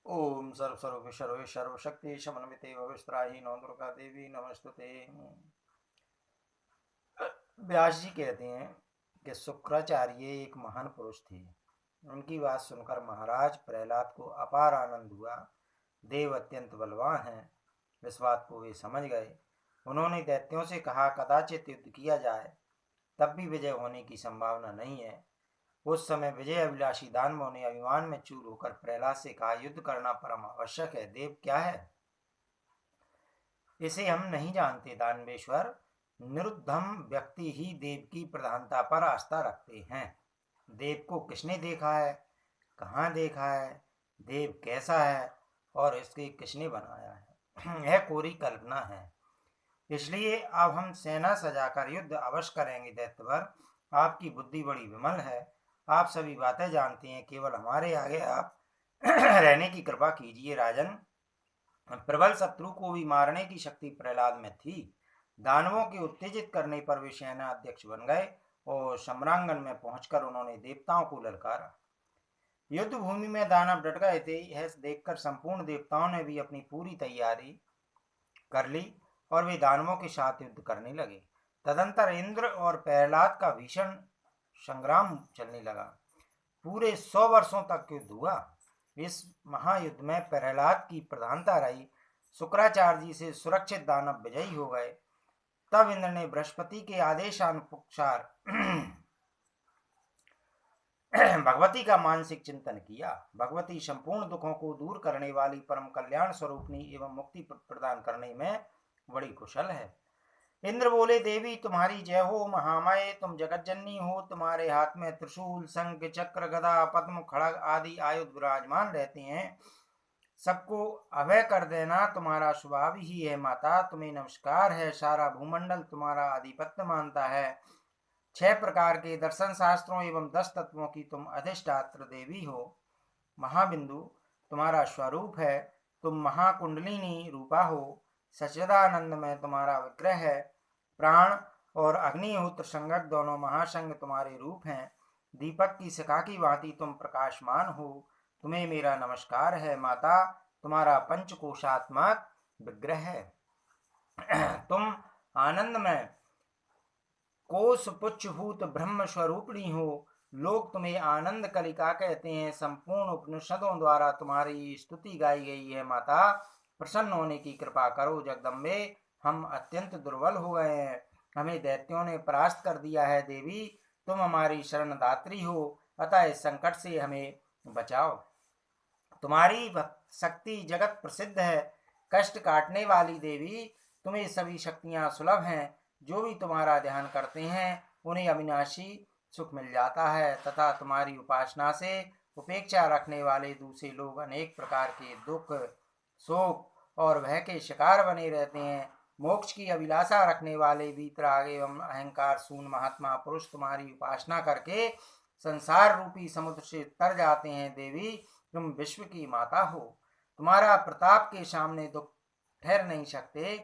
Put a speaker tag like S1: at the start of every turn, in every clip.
S1: ओम सर्व सर्वे सर्वशक्ति समन्विते भविस्त्राही नौ दुर्गा देवी नमस्तुते। व्यास जी कहते हैं कि शुक्राचार्य एक महान पुरुष थे। उनकी बात सुनकर महाराज प्रहलाद को अपार आनंद हुआ। देव अत्यंत बलवान हैं, इस बात को वे समझ गए। उन्होंने दैत्यों से कहा, कदाचित युद्ध किया जाए, तब भी विजय होने की संभावना नहीं है। उस समय विजय अभिलाषी दानवों ने अभिमान में चूर होकर प्रहलाद से कहा, युद्ध करना परम आवश्यक है। देव क्या है इसे हम नहीं जानते। दानवेश्वर निरुद्धम व्यक्ति ही देव की प्रधानता पर आस्था रखते हैं। देव को किसने देखा है, कहाँ देखा है, देव कैसा है और इसके किसने बनाया है, यह कोरी कल्पना है। इसलिए अब हम सेना सजाकर युद्ध अवश्य करेंगे। दैत्यवर, आपकी बुद्धि बड़ी विमल है, आप सभी बातें जानते हैं, केवल हमारे आगे आप रहने की कृपा कीजिए। राजन, प्रबल शत्रु को भी मारने की शक्ति प्रहलाद में थी। दानवों के उत्तेजित करने पर वे सेना अध्यक्ष बन गए और सम्रांगण में पहुंचकर उन्होंने देवताओं को ललकारा। युद्ध भूमि में दानव डट गए थे। यह देखकर संपूर्ण देवताओं ने भी अपनी पूरी तैयारी कर ली और वे दानवों के साथ युद्ध करने लगे। तदंतर इंद्र और प्रहलाद का भीषण संग्राम चलने लगा। पूरे 100 वर्षों तक युद्ध हुआ। इस महायुद्ध में प्रहलाद की प्रधानता रही। शुक्राचार्य जी से सुरक्षित दानव विजयी हो गए। तब इंद्र ने बृहस्पति के आदेशानुसार भगवती का मानसिक चिंतन किया। भगवती संपूर्ण दुखों को दूर करने वाली, परम कल्याण स्वरूपणी एवं मुक्ति प्रदान करने में बड़ी कुशल है। इंद्र बोले, देवी तुम्हारी जय हो। महामाये, तुम जगत जननी हो। तुम्हारे हाथ में त्रिशूल, शंख, चक्र, गदा, पद्म, खड़ग आदि आयुध विराजमान रहते हैं। सबको अभय कर देना तुम्हारा स्वभाव ही है। माता, तुम्हें नमस्कार है। सारा भूमंडल तुम्हारा आधिपत्य मानता है। 6 प्रकार के दर्शन शास्त्रों एवं 10 तत्वों की तुम अधिष्ठात्र देवी हो। महाबिंदु तुम्हारा स्वरूप है। तुम महाकुंडलिनी रूपा हो। सच्चिदानंद में तुम्हारा विग्रह है। प्राण और अग्निहोत्र संगक दोनों महासंग तुम्हारे रूप हैं। दीपक की शिखा की भांति तुम प्रकाशमान हो। तुम्हें मेरा नमस्कार है। माता, तुम्हारा पंचकोशात्मक विग्रह है। तुम आनंद में कोश पुच्छभूत ब्रह्म स्वरूपिणी हो। लोग तुम्हें आनंद कलिका कहते हैं। संपूर्ण उपनिषदों द्वारा तुम्हारी स्तुति गाई गई है। माता, प्रसन्न होने की कृपा करो। जगदम्बे, हम अत्यंत दुर्बल हो गए हैं, हमें दैत्यों ने परास्त कर दिया है। देवी, तुम हमारी शरणदात्री हो, अतः इस संकट से हमें बचाओ। तुम्हारी शक्ति जगत प्रसिद्ध है। कष्ट काटने वाली देवी, तुम्हें सभी शक्तियां सुलभ हैं। जो भी तुम्हारा ध्यान करते हैं उन्हें अविनाशी सुख मिल जाता है, तथा तुम्हारी उपासना से उपेक्षा रखने वाले दूसरे लोग अनेक प्रकार के दुख, शोक और भय के शिकार बने रहते हैं। मोक्ष की अभिलाषा रखने वाले वीतराग एवं अहंकार शून्य महात्मा पुरुष तुम्हारी उपासना करके संसार रूपी समुद्र से तर जाते हैं। देवी, तुम विश्व की माता हो। तुम्हारा प्रताप के सामने दुख ठहर नहीं सकते।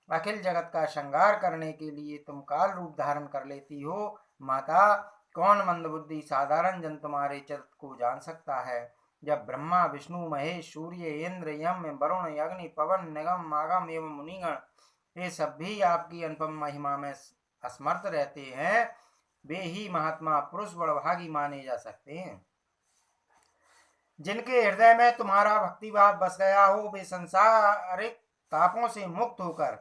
S1: अखिल जगत का श्रृंगार करने के लिए तुम काल रूप धारण कर लेती हो। माता, कौन मंदबुद्धि साधारण जन तुम्हारे चरित्र को जान सकता है। जब ब्रह्मा, विष्णु, महेश, सूर्य, इंद्र, यम, वरुण, अग्नि, पवन, निगम, आगम एवं मुनिगण ये सब भी आपकी अनुपम महिमा में असमर्थ रहते हैं, वे ही महात्मा पुरुष बड़भागी माने जा सकते हैं। जिनके हृदय में तुम्हारा भक्तिभाव बस गया हो, वे संसारिक तापों से मुक्त होकर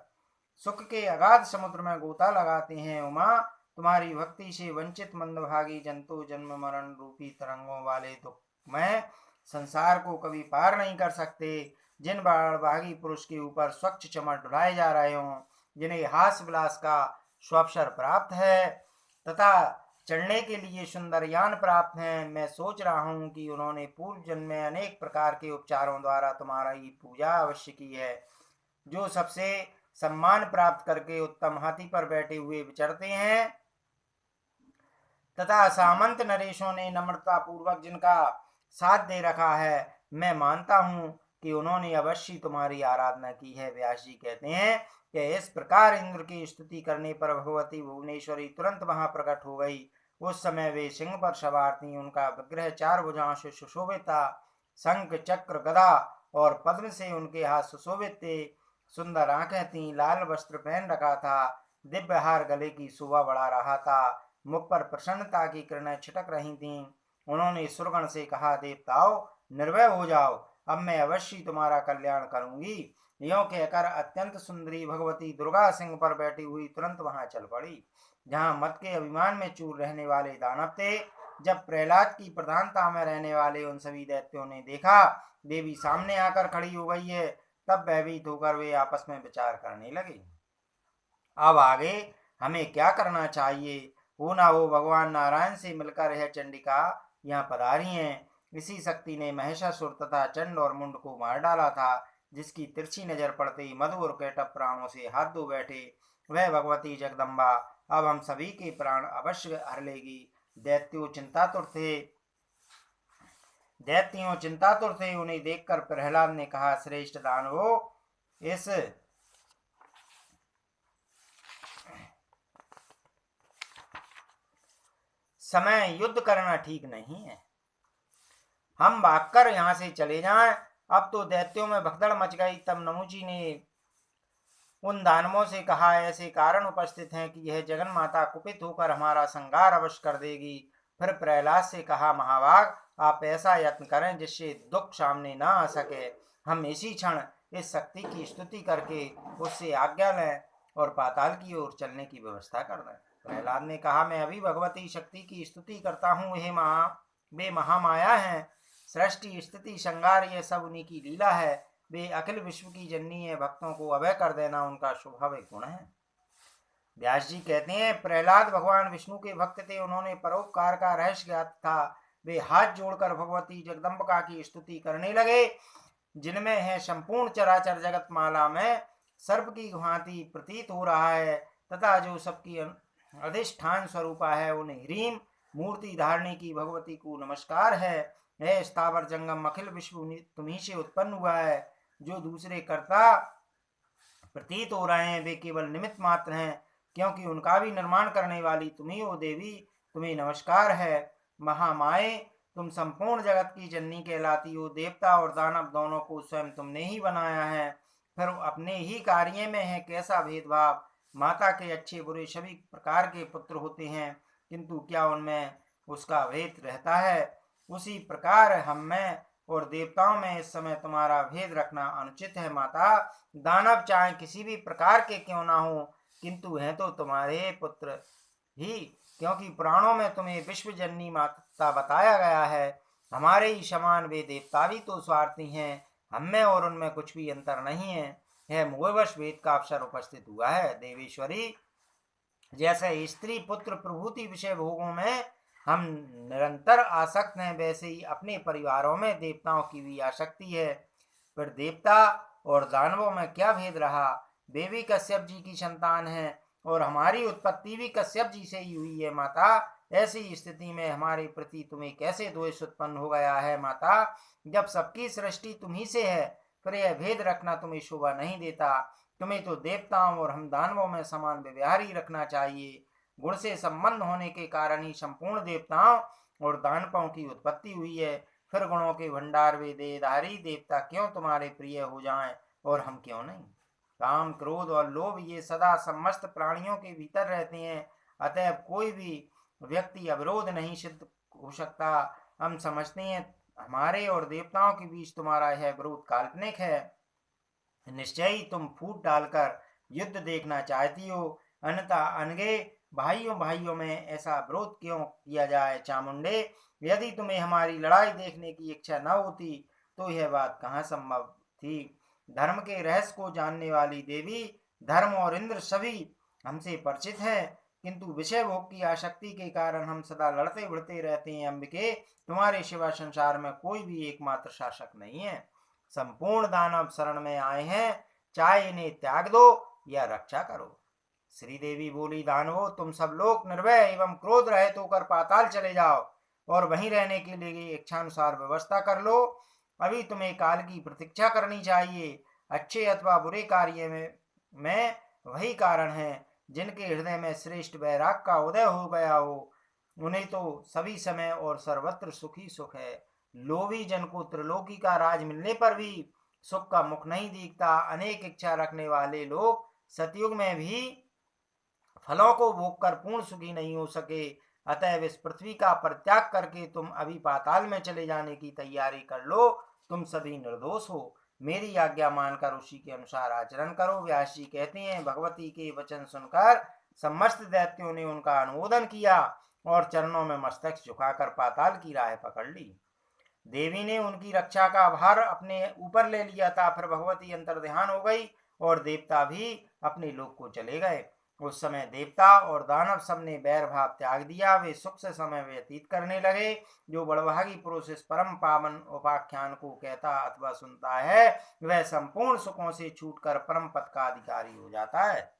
S1: सुख के अगाध समुद्र में गोता लगाते हैं। उमा, तुम्हारी भक्ति से वंचित मंदभागी जंतु जन्म मरण रूपी तरंगों वाले दुख में संसार को कभी पार नहीं कर सकते। जिन बड़भागी पुरुष के ऊपर स्वच्छ चमन ढुलाए जा रहे हों, जिन्हें हास विलास का स्वावसर प्राप्त है तथा चढ़ने के लिए सुंदर यान प्राप्त हैं, मैं सोच रहा हूँ कि उन्होंने पूर्व जन्म में अनेक प्रकार के उपचारों द्वारा तुम्हारी पूजा अवश्य की है। जो सबसे सम्मान प्राप्त करके उत्तम हाथी पर बैठे हुए विचरते हैं तथा सामंत नरेशों ने नम्रता पूर्वक जिनका साथ दे रखा है, मैं मानता हूँ कि उन्होंने अवश्य तुम्हारी आराधना की है। व्यास जी कहते हैं कि इस प्रकार इंद्र की स्तुति करने पर भगवती भुवनेश्वरी तुरंत वहां प्रकट हो गई। उस समय वे सिंह पर सवार थी। उनका विग्रह 4 भुजाओं से सुशोभित था। शंख चक्र गदा और पद्म से उनके हाथ सुशोभित थे। सुंदर आंखें थीं, लाल वस्त्र पहन रखा था, दिव्य हार गले की शोभा बढ़ा रहा था, मुख पर प्रसन्नता की किरणें छिटक रही थीं। उन्होंने सुरगण से कहा, देवताओं निर्भय हो जाओ, अब मैं अवश्य तुम्हारा कल्याण करूंगी। यों कहकर अत्यंत सुंदरी भगवती दुर्गा सिंह पर बैठी हुई तुरंत वहां चल पड़ी जहां मत के अभिमान में चूर रहने वाले दानव थे। जब प्रहलाद की प्रधानता में रहने वाले उन सभी दैत्यों ने देखा देवी सामने आकर खड़ी हो गई है, तब भयभीत होकर वे आपस में विचार करने लगे, अब आगे हमें क्या करना चाहिए। हो ना हो भगवान नारायण से मिलकर यह चंडिका यहाँ पधारी हैं। इसी शक्ति ने महिषासुर तथा चंड और मुंड को मार डाला था, जिसकी तिरछी नजर पड़ते ही मधु और कैटभ प्राणों से हाथ धो बैठे। वह भगवती जगदम्बा अब हम सभी के प्राण अवश्य हर लेगी। दैत्यों चिंतातुर थे। उन्हें देखकर प्रहलाद ने कहा, श्रेष्ठ दानवों, इस समय युद्ध करना ठीक नहीं है, हम भागकर यहाँ से चले जाएं। अब तो दैत्यों में भगदड़ मच गई। तब नमुची ने उन दानवों से कहा, ऐसे कारण उपस्थित हैं कि यह जगन माता कुपित होकर हमारा संहार अवश्य कर देगी। फिर प्रहलाद से कहा, महाभाग, आप ऐसा यत्न करें जिससे दुख सामने न आ सके। हम इसी क्षण इस शक्ति की स्तुति करके उससे आज्ञा लें और पाताल की ओर चलने की व्यवस्था कर दें। प्रहलाद ने कहा, मैं अभी भगवती शक्ति की स्तुति करता हूँ। वे महामाया हैं, सृष्टि स्थिति संहार ये सब उन्हीं की लीला है। वे अखिल विश्व की जननी है, भक्तों को अभय कर देना उनका स्वाभाविक गुण है। व्यास जी कहते हैं, प्रहलाद भगवान विष्णु के भक्त थे, उन्होंने परोपकार का रहस्य ज्ञात था। वे हाथ जोड़कर भगवती जगदम्बिका की स्तुति करने लगे, जिनमें है संपूर्ण चराचर जगत माला में सर्प की भांति प्रतीत हो रहा है, तथा जो सबकी अधिष्ठान स्वरूपा है, उन्हें ह्रीम मूर्ति धारणी की भगवती को नमस्कार है। यह स्थावर जंगम अखिल विश्व तुम्ही से उत्पन्न हुआ है। जो दूसरे कर्ता प्रतीत हो रहे हैं वे केवल निमित्त मात्र हैं, क्योंकि उनका भी निर्माण करने वाली तुम्ही हो देवी, तुम्हें नमस्कार है। महामाए, तुम संपूर्ण जगत की जननी कहलाती हो। देवता और दानव दोनों को स्वयं तुमने ही बनाया है, फिर अपने ही कार्य में है कैसा भेदभाव। माता के अच्छे बुरे सभी प्रकार के पुत्र होते हैं, किंतु क्या उनमें उसका भेद रहता है? उसी प्रकार हम में और देवताओं में इस समय तुम्हारा भेद रखना अनुचित है। माता, दानव चाहे किसी भी प्रकार के क्यों ना हो, किंतु हैं तो तुम्हारे पुत्र ही, क्योंकि पुराणों में तुम्हें विश्व जननी माता बताया गया है। हमारे ही समान वे देवता भी तो स्वार्थी हैं, हमें और उनमें कुछ भी अंतर नहीं है। यह मोहवश वेद का अवसर उपस्थित हुआ है। देवेश्वरी, जैसे स्त्री पुत्र प्रभूति विषय भोगों में हम निरंतर आसक्त हैं, वैसे ही अपने परिवारों में देवताओं की भी आसक्ति है। फिर देवता और दानवों में क्या भेद रहा? वे भी कश्यप जी की संतान है और हमारी उत्पत्ति भी कश्यप जी से ही हुई है। माता, ऐसी स्थिति में हमारे प्रति तुम्हें कैसे द्वेष उत्पन्न हो गया है? माता, जब सबकी सृष्टि तुम्ही से है, फिर यह भेद रखना तुम्हें शोभा नहीं देता। तुम्हें तो देवताओं और हम दानवों में समान व्यवहार ही रखना चाहिए। गुण से संबंध होने के कारण ही संपूर्ण देवताओं और दानवों की उत्पत्ति हुई है। फिर गुणों के भंडार वे देहधारी देवता क्यों तुम्हारे प्रिय हो जाएं और हम क्यों नहीं? काम, क्रोध और लोभ ये सदा समस्त प्राणियों के भीतर रहते हैं, अतः कोई भी व्यक्ति अविरोध नहीं सिद्ध हो सकता। हम समझते हैं हमारे और देवताओं के बीच तुम्हारा यह विरोध काल्पनिक है। निश्चय ही तुम फूट डालकर युद्ध देखना चाहती हो, अन्यथा अनगे भाइयों भाइयों में ऐसा विरोध क्यों किया जाए? चामुंडे, यदि तुम्हें हमारी लड़ाई देखने की इच्छा न होती तो यह बात कहाँ संभव थी? धर्म के रहस्य को जानने वाली देवी, धर्म और इंद्र सभी हमसे परिचित हैं, किंतु विषय भोग की आसक्ति के कारण हम सदा लड़ते भिड़ते रहते हैं। अंबिके, तुम्हारे सिवा संसार में कोई भी एकमात्र शासक नहीं है। संपूर्ण दानव शरण में आए हैं, चाहे इन्हें त्याग दो या रक्षा करो। श्रीदेवी बोली, दानवों, तुम सब लोग निर्भय एवं क्रोध रहित होकर पाताल चले जाओ और वहीं रहने के लिए इच्छानुसार व्यवस्था कर लो। अभी तुम्हें काल की प्रतीक्षा करनी चाहिए। अच्छे अथवा बुरे कार्य में वही कारण है। जिनके हृदय में श्रेष्ठ वैराग का उदय हो गया हो, उन्हें तो सभी समय और सर्वत्र सुखी सुख है। लोभी जन को त्रिलोकी का राज मिलने पर भी सुख का मुख नहीं दिखता। अनेक इच्छा रखने वाले लोग सतयुग में भी फलों को भोग कर पूर्ण सुखी नहीं हो सके। अतएव इस पृथ्वी का परित्याग करके तुम अभी पाताल में चले जाने की तैयारी कर लो। तुम सभी निर्दोष हो, मेरी आज्ञा मानकर उसी के अनुसार आचरण करो। व्यास जी कहते हैं, भगवती के वचन सुनकर समस्त दैत्यों ने उनका अनुमोदन किया और चरणों में मस्तक झुकाकर पाताल की राह पकड़ ली। देवी ने उनकी रक्षा का भार अपने ऊपर ले लिया था। फिर भगवती अंतर्ध्यान हो गई और देवता भी अपने लोक को चले गए। उस समय देवता और दानव सब ने बैर भाव त्याग दिया। वे सुख से समय व्यतीत करने लगे। जो बड़भागी पुरुष इस परम पावन उपाख्यान को कहता अथवा सुनता है, वह संपूर्ण सुखों से छूटकर परम पद का अधिकारी हो जाता है।